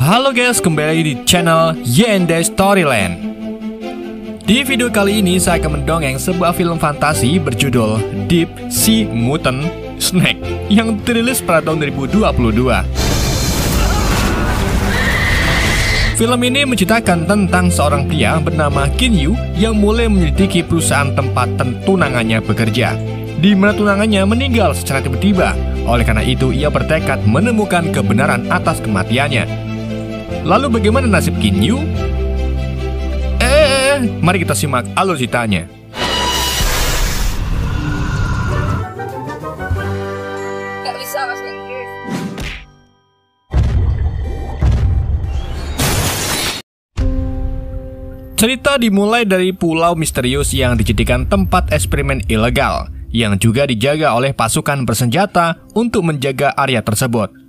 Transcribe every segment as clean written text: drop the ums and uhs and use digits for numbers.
Halo guys, kembali lagi di channel Yende Storyland. Di video kali ini saya akan mendongeng sebuah film fantasi berjudul Deep Sea Mutant Snake yang dirilis pada tahun 2022. Film ini menceritakan tentang seorang pria bernama Qin Yu yang mulai menyelidiki perusahaan tempat tunangannya bekerja, di mana tunangannya meninggal secara tiba-tiba. Oleh karena itu, ia bertekad menemukan kebenaran atas kematiannya. Lalu bagaimana nasib Qin Yu? Mari kita simak alur ceritanya. Gak bisa bahasa Inggris. Cerita dimulai dari pulau misterius yang dijadikan tempat eksperimen ilegal, yang juga dijaga oleh pasukan bersenjata untuk menjaga area tersebut.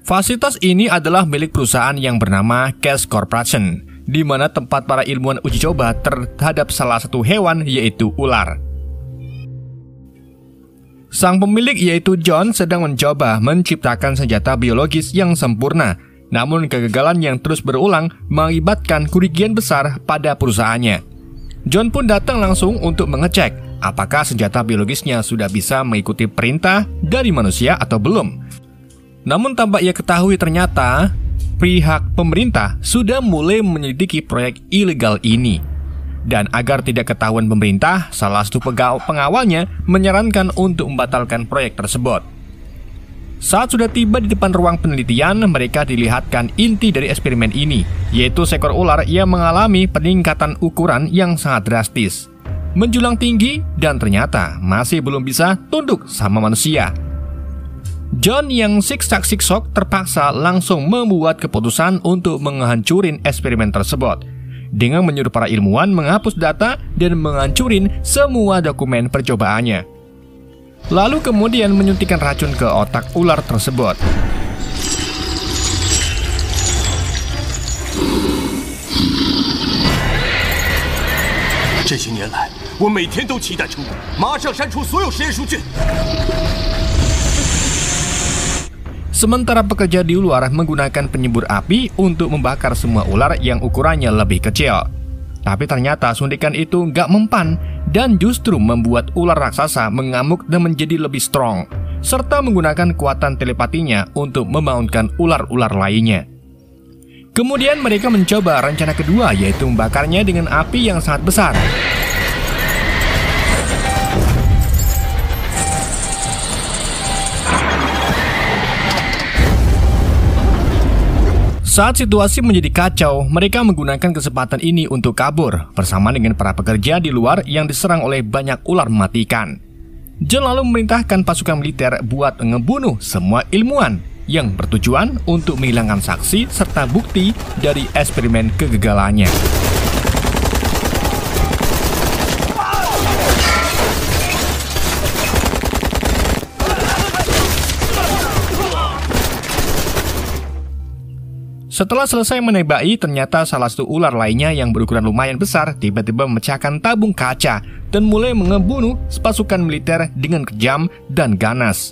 Fasilitas ini adalah milik perusahaan yang bernama Cash Corporation, di mana tempat para ilmuwan uji coba terhadap salah satu hewan, yaitu ular. Sang pemilik, yaitu John, sedang mencoba menciptakan senjata biologis yang sempurna, namun kegagalan yang terus berulang mengakibatkan kerugian besar pada perusahaannya. John pun datang langsung untuk mengecek apakah senjata biologisnya sudah bisa mengikuti perintah dari manusia atau belum. Namun tanpa ia ketahui, ternyata pihak pemerintah sudah mulai menyelidiki proyek ilegal ini. Dan agar tidak ketahuan pemerintah, salah satu pengawalnya menyarankan untuk membatalkan proyek tersebut. Saat sudah tiba di depan ruang penelitian, mereka dilihatkan inti dari eksperimen ini, yaitu seekor ular yang mengalami peningkatan ukuran yang sangat drastis, menjulang tinggi, dan ternyata masih belum bisa tunduk sama manusia. John yang siksak-siksok terpaksa langsung membuat keputusan untuk menghancurin eksperimen tersebut dengan menyuruh para ilmuwan menghapus data dan menghancurin semua dokumen percobaannya. Lalu kemudian menyuntikkan racun ke otak ular tersebut. Sementara pekerja di luar menggunakan penyembur api untuk membakar semua ular yang ukurannya lebih kecil. Tapi ternyata suntikan itu nggak mempan dan justru membuat ular raksasa mengamuk dan menjadi lebih strong, serta menggunakan kekuatan telepatinya untuk membangunkan ular-ular lainnya. Kemudian mereka mencoba rencana kedua, yaitu membakarnya dengan api yang sangat besar. Saat situasi menjadi kacau, mereka menggunakan kesempatan ini untuk kabur bersama dengan para pekerja di luar yang diserang oleh banyak ular mematikan. John lalu memerintahkan pasukan militer buat ngebunuh semua ilmuwan yang bertujuan untuk menghilangkan saksi serta bukti dari eksperimen kegagalannya. Setelah selesai menembaki, ternyata salah satu ular lainnya yang berukuran lumayan besar tiba-tiba memecahkan tabung kaca dan mulai mengebunuh pasukan militer dengan kejam dan ganas.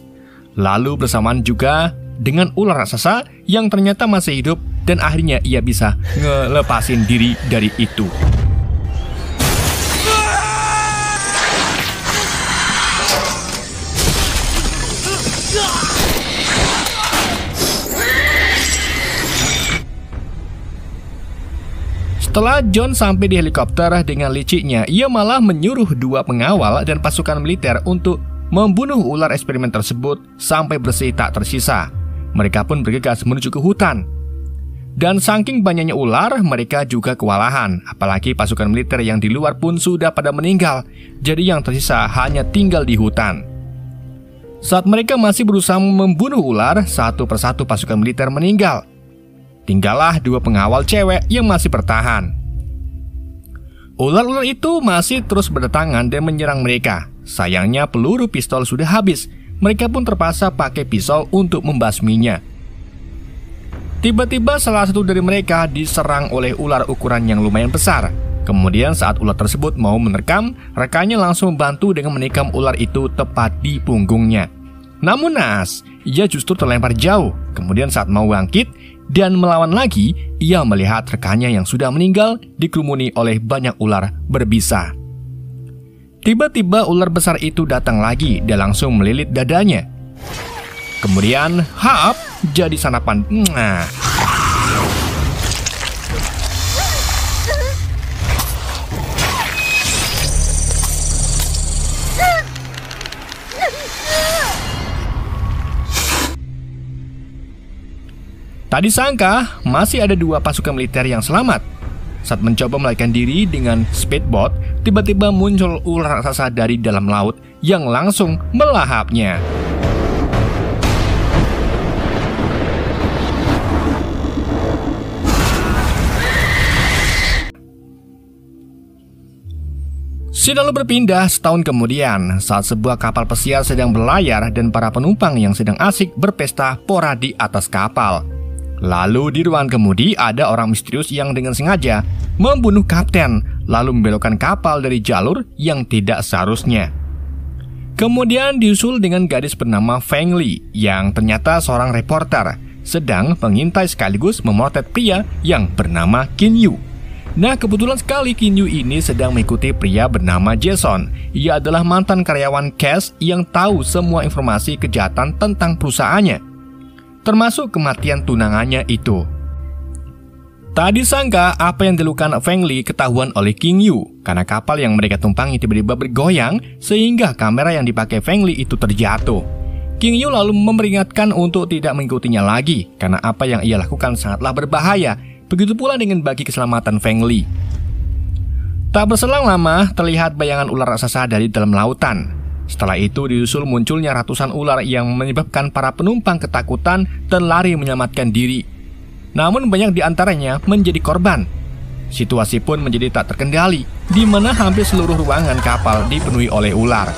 Lalu bersamaan juga dengan ular raksasa yang ternyata masih hidup dan akhirnya ia bisa ngelepasin diri dari itu. Setelah John sampai di helikopter dengan liciknya, ia malah menyuruh dua pengawal dan pasukan militer untuk membunuh ular eksperimen tersebut sampai bersih tak tersisa. Mereka pun bergegas menuju ke hutan. Dan saking banyaknya ular, mereka juga kewalahan. Apalagi pasukan militer yang di luar pun sudah pada meninggal. Jadi yang tersisa hanya tinggal di hutan. Saat mereka masih berusaha membunuh ular, satu persatu pasukan militer meninggal. Tinggallah dua pengawal cewek yang masih bertahan. Ular-ular itu masih terus berdatangan dan menyerang mereka. Sayangnya peluru pistol sudah habis. Mereka pun terpaksa pakai pisau untuk membasminya. Tiba-tiba salah satu dari mereka diserang oleh ular ukuran yang lumayan besar. Kemudian saat ular tersebut mau menerkam, rekannya langsung membantu dengan menikam ular itu tepat di punggungnya. Namun naas, ia justru terlempar jauh. Kemudian saat mau bangkit, dan melawan lagi, ia melihat rekannya yang sudah meninggal dikerumuni oleh banyak ular berbisa. Tiba-tiba ular besar itu datang lagi dan langsung melilit dadanya. Kemudian, hap, jadi sarapan. Tak disangka, masih ada 2 pasukan militer yang selamat. Saat mencoba melarikan diri dengan speedboat, tiba-tiba muncul ular raksasa dari dalam laut yang langsung melahapnya. Scene lalu berpindah setahun kemudian saat sebuah kapal pesiar sedang berlayar dan para penumpang yang sedang asik berpesta pora di atas kapal. Lalu di ruangan kemudi ada orang misterius yang dengan sengaja membunuh kapten, lalu membelokkan kapal dari jalur yang tidak seharusnya. Kemudian diusul dengan gadis bernama Feng Li yang ternyata seorang reporter sedang mengintai sekaligus memotret pria yang bernama Qin Yu. Nah, kebetulan sekali Qin Yu ini sedang mengikuti pria bernama Jason. Ia adalah mantan karyawan Cash yang tahu semua informasi kejahatan tentang perusahaannya, termasuk kematian tunangannya itu. Tak disangka apa yang dilakukan Feng Li ketahuan oleh Qin Yu karena kapal yang mereka tumpangi tiba-tiba bergoyang sehingga kamera yang dipakai Feng Li itu terjatuh. Qin Yu lalu memperingatkan untuk tidak mengikutinya lagi karena apa yang ia lakukan sangatlah berbahaya. Begitu pula dengan bagi keselamatan Feng Li. Tak berselang lama terlihat bayangan ular raksasa dari dalam lautan. Setelah itu disusul munculnya ratusan ular yang menyebabkan para penumpang ketakutan dan lari menyelamatkan diri. Namun banyak di antaranya menjadi korban. Situasi pun menjadi tak terkendali, di mana hampir seluruh ruangan kapal dipenuhi oleh ular.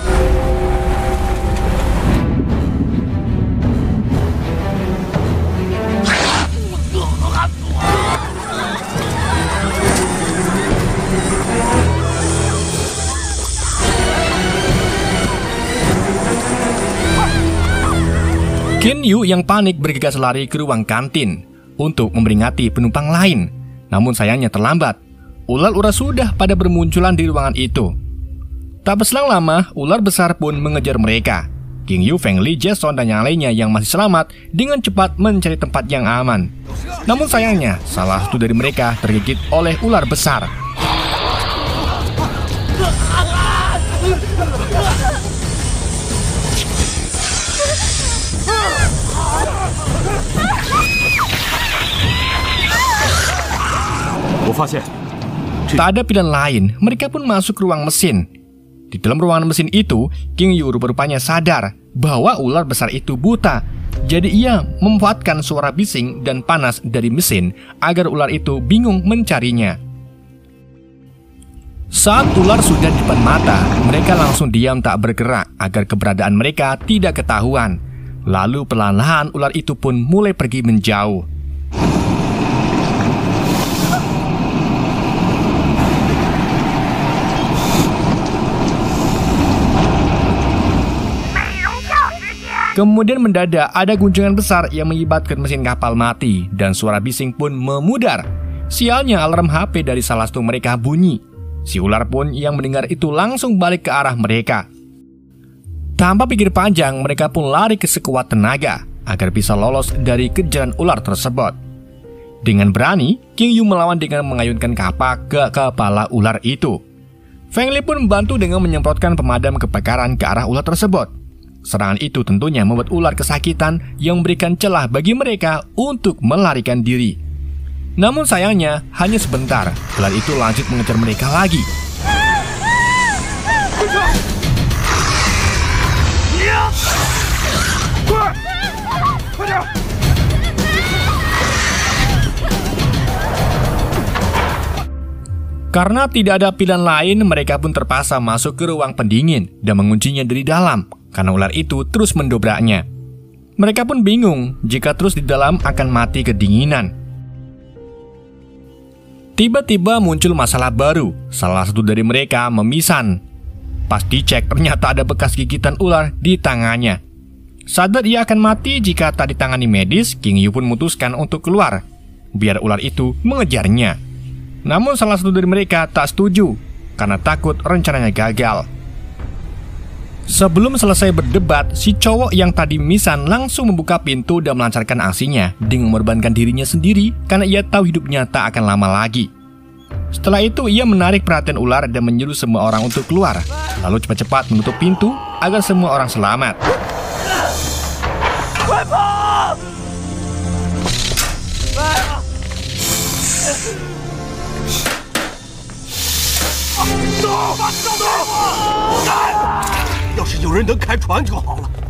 Qin Yu yang panik bergegas lari ke ruang kantin untuk memperingati penumpang lain. Namun sayangnya terlambat. Ular-ular sudah pada bermunculan di ruangan itu. Tak berselang lama, ular besar pun mengejar mereka. Qin Yu, Feng Li, Jason, dan yang lainnya yang masih selamat dengan cepat mencari tempat yang aman. Namun sayangnya, salah satu dari mereka tergigit oleh ular besar. Tak ada pilihan lain, mereka pun masuk ke ruang mesin. Di dalam ruangan mesin itu, Qin Yu rupanya sadar bahwa ular besar itu buta. Jadi ia memanfaatkan suara bising dan panas dari mesin agar ular itu bingung mencarinya. Saat ular sudah di depan mata, mereka langsung diam tak bergerak agar keberadaan mereka tidak ketahuan. Lalu perlahan-lahan ular itu pun mulai pergi menjauh. Kemudian mendadak ada guncangan besar yang mengibatkan mesin kapal mati dan suara bising pun memudar. Sialnya alarm HP dari salah satu mereka bunyi. Si ular pun yang mendengar itu langsung balik ke arah mereka. Tanpa pikir panjang, mereka pun lari ke sekuat tenaga agar bisa lolos dari kejaran ular tersebut. Dengan berani, Qin Yu melawan dengan mengayunkan kapak ke kepala ular itu. Feng Li pun membantu dengan menyemprotkan pemadam kebakaran ke arah ular tersebut. Serangan itu tentunya membuat ular kesakitan yang memberikan celah bagi mereka untuk melarikan diri. Namun sayangnya hanya sebentar, ular itu lanjut mengejar mereka lagi. Karena tidak ada pilihan lain, mereka pun terpaksa masuk ke ruang pendingin dan menguncinya dari dalam. Karena ular itu terus mendobraknya. Mereka pun bingung jika terus di dalam akan mati kedinginan. Tiba-tiba muncul masalah baru. Salah satu dari mereka memisan. Pas dicek ternyata ada bekas gigitan ular di tangannya. Sadar ia akan mati jika tak ditangani medis, King Yu pun memutuskan untuk keluar, biar ular itu mengejarnya. Namun salah satu dari mereka tak setuju, karena takut rencananya gagal. Sebelum selesai berdebat, si cowok yang tadi mimisan langsung membuka pintu dan melancarkan aksinya dengan mengorbankan dirinya sendiri karena ia tahu hidupnya tak akan lama lagi. Setelah itu ia menarik perhatian ular dan menyuruh semua orang untuk keluar, lalu cepat-cepat menutup pintu agar semua orang selamat.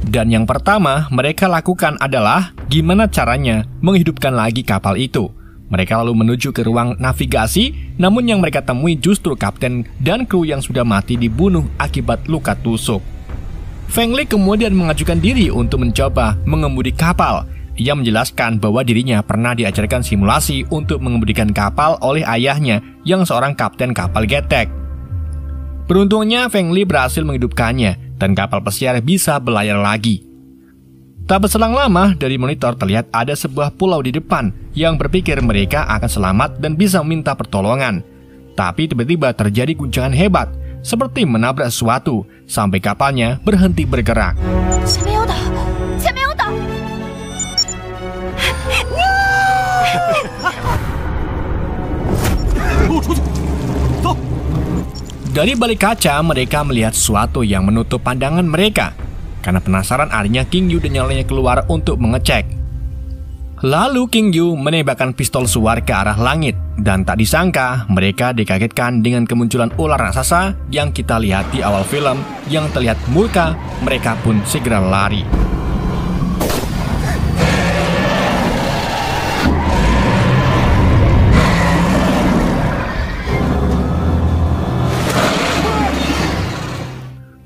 Dan yang pertama mereka lakukan adalah gimana caranya menghidupkan lagi kapal itu. Mereka lalu menuju ke ruang navigasi, namun yang mereka temui justru kapten dan kru yang sudah mati dibunuh akibat luka tusuk. Feng Li kemudian mengajukan diri untuk mencoba mengemudi kapal. Ia menjelaskan bahwa dirinya pernah diajarkan simulasi untuk mengemudikan kapal oleh ayahnya yang seorang kapten kapal getek. Beruntungnya Feng Li berhasil menghidupkannya dan kapal pesiar bisa berlayar lagi. Tak berselang lama, dari monitor terlihat ada sebuah pulau di depan yang berpikir mereka akan selamat dan bisa meminta pertolongan. Tapi tiba-tiba terjadi guncangan hebat, seperti menabrak sesuatu, sampai kapalnya berhenti bergerak. Dari balik kaca, mereka melihat sesuatu yang menutup pandangan mereka. Karena penasaran, akhirnya King Yu dan yang lainnya keluar untuk mengecek. Lalu King Yu menembakkan pistol suar ke arah langit. Dan tak disangka, mereka dikagetkan dengan kemunculan ular raksasa yang kita lihat di awal film. Yang terlihat murka, mereka pun segera lari.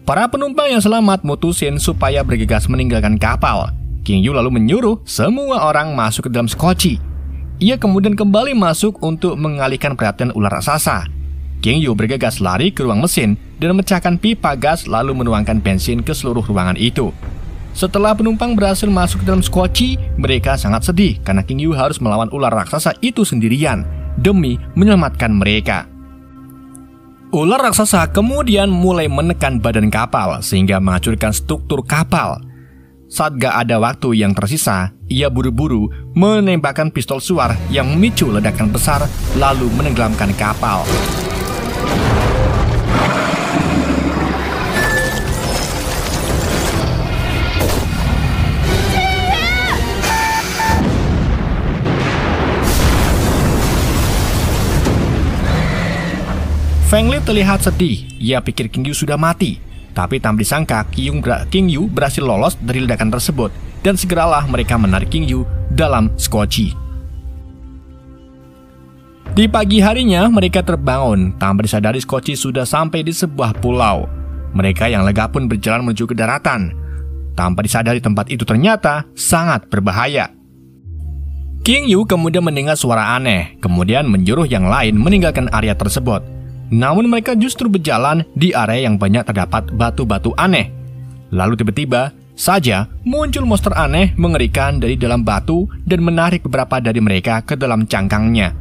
Para penumpang yang selamat mutusin supaya bergegas meninggalkan kapal. King Yu lalu menyuruh semua orang masuk ke dalam skoci. Ia kemudian kembali masuk untuk mengalihkan perhatian ular raksasa. King Yu bergegas lari ke ruang mesin dan memecahkan pipa gas lalu menuangkan bensin ke seluruh ruangan itu. Setelah penumpang berhasil masuk ke dalam skoci, mereka sangat sedih karena King Yu harus melawan ular raksasa itu sendirian demi menyelamatkan mereka. Ular raksasa kemudian mulai menekan badan kapal sehingga menghancurkan struktur kapal. Saat gak ada waktu yang tersisa, ia buru-buru menembakkan pistol suar yang memicu ledakan besar lalu menenggelamkan kapal. Feng Li terlihat sedih. Ia pikir King Yu sudah mati. Tapi tak disangka King Yu berhasil lolos dari ledakan tersebut. Dan segeralah mereka menarik King Yu dalam skoci. Di pagi harinya mereka terbangun tanpa disadari skoci sudah sampai di sebuah pulau. Mereka yang lega pun berjalan menuju ke daratan. Tanpa disadari tempat itu ternyata sangat berbahaya. King Yu kemudian mendengar suara aneh. Kemudian menyuruh yang lain meninggalkan area tersebut. Namun mereka justru berjalan di area yang banyak terdapat batu-batu aneh. Lalu tiba-tiba saja muncul monster aneh mengerikan dari dalam batu dan menarik beberapa dari mereka ke dalam cangkangnya.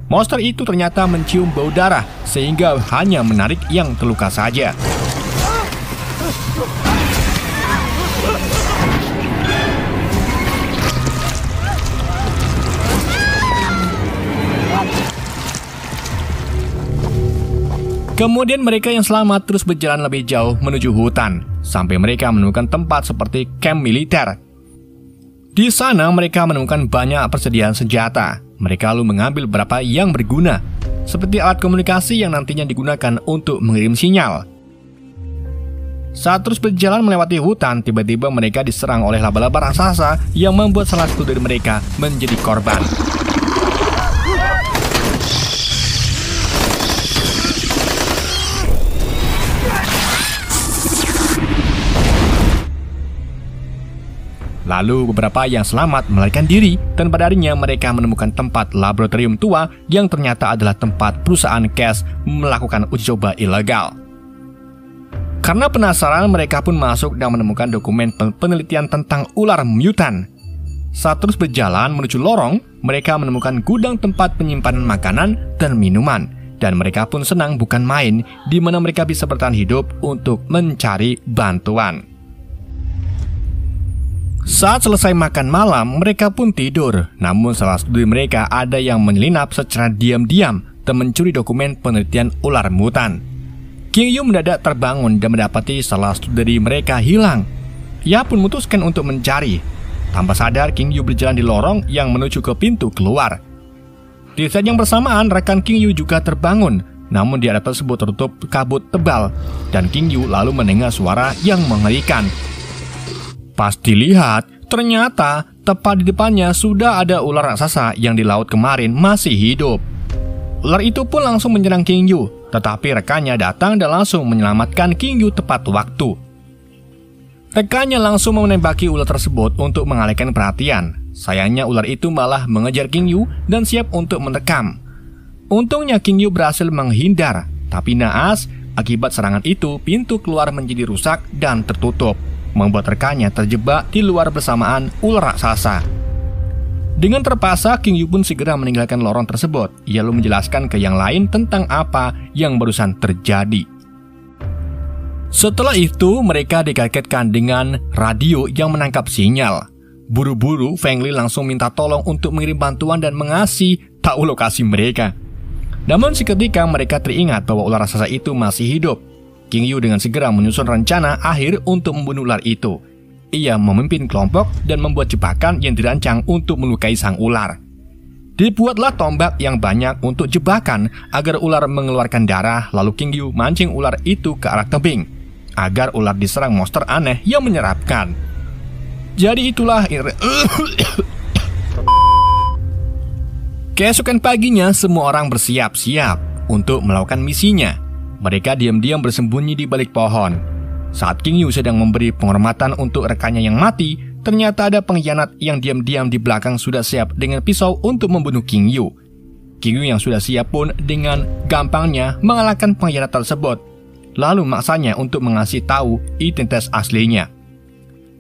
Monster itu ternyata mencium bau darah sehingga hanya menarik yang terluka saja. Kemudian mereka yang selamat terus berjalan lebih jauh menuju hutan, sampai mereka menemukan tempat seperti kamp militer. Di sana mereka menemukan banyak persediaan senjata. Mereka lalu mengambil beberapa yang berguna, seperti alat komunikasi yang nantinya digunakan untuk mengirim sinyal. Saat terus berjalan melewati hutan, tiba-tiba mereka diserang oleh laba-laba raksasa yang membuat salah satu dari mereka menjadi korban. Lalu beberapa yang selamat melarikan diri dan pada harinya mereka menemukan tempat laboratorium tua yang ternyata adalah tempat perusahaan Cash melakukan uji coba ilegal. Karena penasaran, mereka pun masuk dan menemukan dokumen penelitian tentang ular mutan. Saat terus berjalan menuju lorong, mereka menemukan gudang tempat penyimpanan makanan dan minuman. Dan mereka pun senang bukan main, di mana mereka bisa bertahan hidup untuk mencari bantuan. Saat selesai makan malam, mereka pun tidur. Namun salah satu dari mereka ada yang menyelinap secara diam-diam dan mencuri dokumen penelitian ular mutan. King Yu mendadak terbangun dan mendapati salah satu dari mereka hilang. Ia pun memutuskan untuk mencari. Tanpa sadar, King Yu berjalan di lorong yang menuju ke pintu keluar. Di saat yang bersamaan, rekan King Yu juga terbangun. Namun di area tersebut tertutup kabut tebal. Dan King Yu lalu mendengar suara yang mengerikan. Pas dilihat, ternyata tepat di depannya sudah ada ular raksasa yang di laut kemarin masih hidup. Ular itu pun langsung menyerang King Yu, tetapi rekannya datang dan langsung menyelamatkan King Yu tepat waktu. Rekannya langsung menembaki ular tersebut untuk mengalihkan perhatian. Sayangnya ular itu malah mengejar King Yu dan siap untuk menerkam. Untungnya King Yu berhasil menghindar, tapi naas, akibat serangan itu pintu keluar menjadi rusak dan tertutup, membuat rekannya terjebak di luar bersamaan ular raksasa. Dengan terpaksa, King Yu pun segera meninggalkan lorong tersebut. Ia lalu menjelaskan ke yang lain tentang apa yang barusan terjadi. Setelah itu, mereka dikagetkan dengan radio yang menangkap sinyal. Buru-buru, Feng Li langsung minta tolong untuk mengirim bantuan dan mengasih tahu lokasi mereka. Namun seketika mereka teringat bahwa ular raksasa itu masih hidup. King Yu dengan segera menyusun rencana akhir untuk membunuh ular itu. Ia memimpin kelompok dan membuat jebakan yang dirancang untuk melukai sang ular. Dibuatlah tombak yang banyak untuk jebakan agar ular mengeluarkan darah. Lalu King Yu mancing ular itu ke arah tebing agar ular diserang monster aneh yang menyeramkan. Jadi itulah keesokan paginya semua orang bersiap-siap untuk melakukan misinya. Mereka diam-diam bersembunyi di balik pohon. Saat King Yu sedang memberi penghormatan untuk rekannya yang mati, ternyata ada pengkhianat yang diam-diam di belakang sudah siap dengan pisau untuk membunuh King Yu. King Yu yang sudah siap pun dengan gampangnya mengalahkan pengkhianat tersebut, lalu maksanya untuk mengasih tahu identitas aslinya.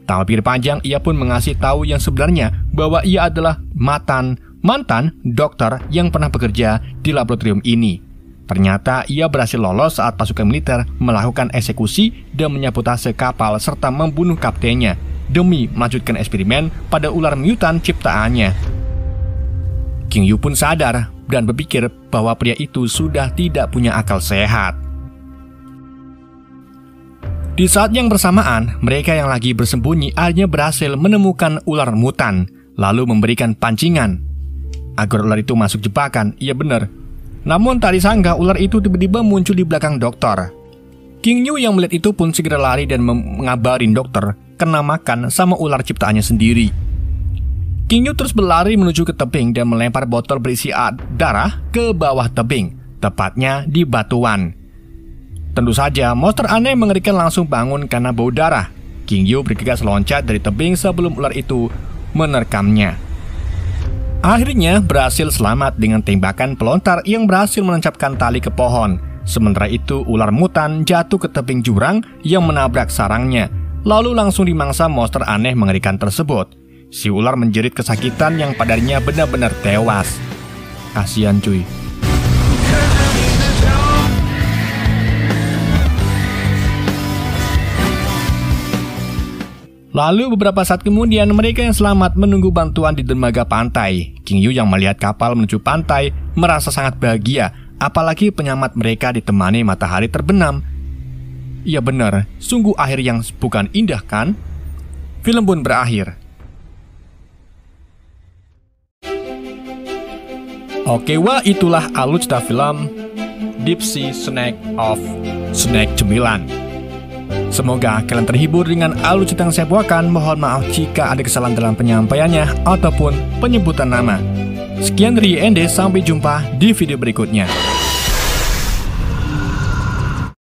Tak pikir panjang, ia pun mengasih tahu yang sebenarnya bahwa ia adalah mantan dokter yang pernah bekerja di laboratorium ini. Ternyata ia berhasil lolos saat pasukan militer melakukan eksekusi dan menyabotase kapal serta membunuh kaptennya demi melanjutkan eksperimen pada ular mutan ciptaannya. King Yu pun sadar dan berpikir bahwa pria itu sudah tidak punya akal sehat. Di saat yang bersamaan, mereka yang lagi bersembunyi akhirnya berhasil menemukan ular mutan, lalu memberikan pancingan agar ular itu masuk jebakan. Iya benar. Namun tak disangka ular itu tiba-tiba muncul di belakang dokter. King Yu yang melihat itu pun segera lari dan mengabarin dokter kena makan sama ular ciptaannya sendiri. King Yu terus berlari menuju ke tebing dan melempar botol berisi darah ke bawah tebing, tepatnya di batuan. Tentu saja monster aneh mengerikan langsung bangun karena bau darah. King Yu bergegas loncat dari tebing sebelum ular itu menerkamnya. Akhirnya berhasil selamat dengan tembakan pelontar yang berhasil menancapkan tali ke pohon. Sementara itu ular mutan jatuh ke tebing jurang yang menabrak sarangnya, lalu langsung dimangsa monster aneh mengerikan tersebut. Si ular menjerit kesakitan yang padanya benar-benar tewas. Kasian cuy. Lalu beberapa saat kemudian mereka yang selamat menunggu bantuan di dermaga pantai. King Yu yang melihat kapal menuju pantai merasa sangat bahagia, apalagi penyelamat mereka ditemani matahari terbenam. Ya benar, sungguh akhir yang bukan indah kan? Film pun berakhir. Oke, wah itulah alur cerita film Deep Sea Snack of Snack Cemilan. Semoga kalian terhibur dengan alur cerita yang saya bawakan. Mohon maaf jika ada kesalahan dalam penyampaiannya ataupun penyebutan nama. Sekian dari IND, sampai jumpa di video berikutnya.